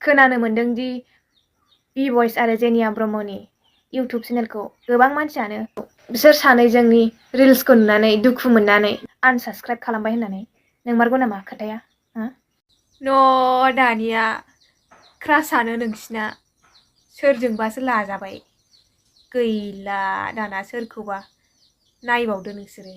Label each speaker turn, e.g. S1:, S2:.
S1: खोनानो मोन्दों दि बि भइस आरो जेनिया ब्रह्मनि इउटुब चेनेलखौ गोबां मानसियानो बिसोर सानैजोंनि रिल्सखौ नुनानै दुखु मोननानै आनसाबस्क्राइब खालामबाय होननानै नंमारगौ नामा खोथाया? न' दानिया क्रासानो नोंसिना सोरजोंबासो लाजाबाय गैला दाना सोरखौबा नायबावदो नोंसोरो।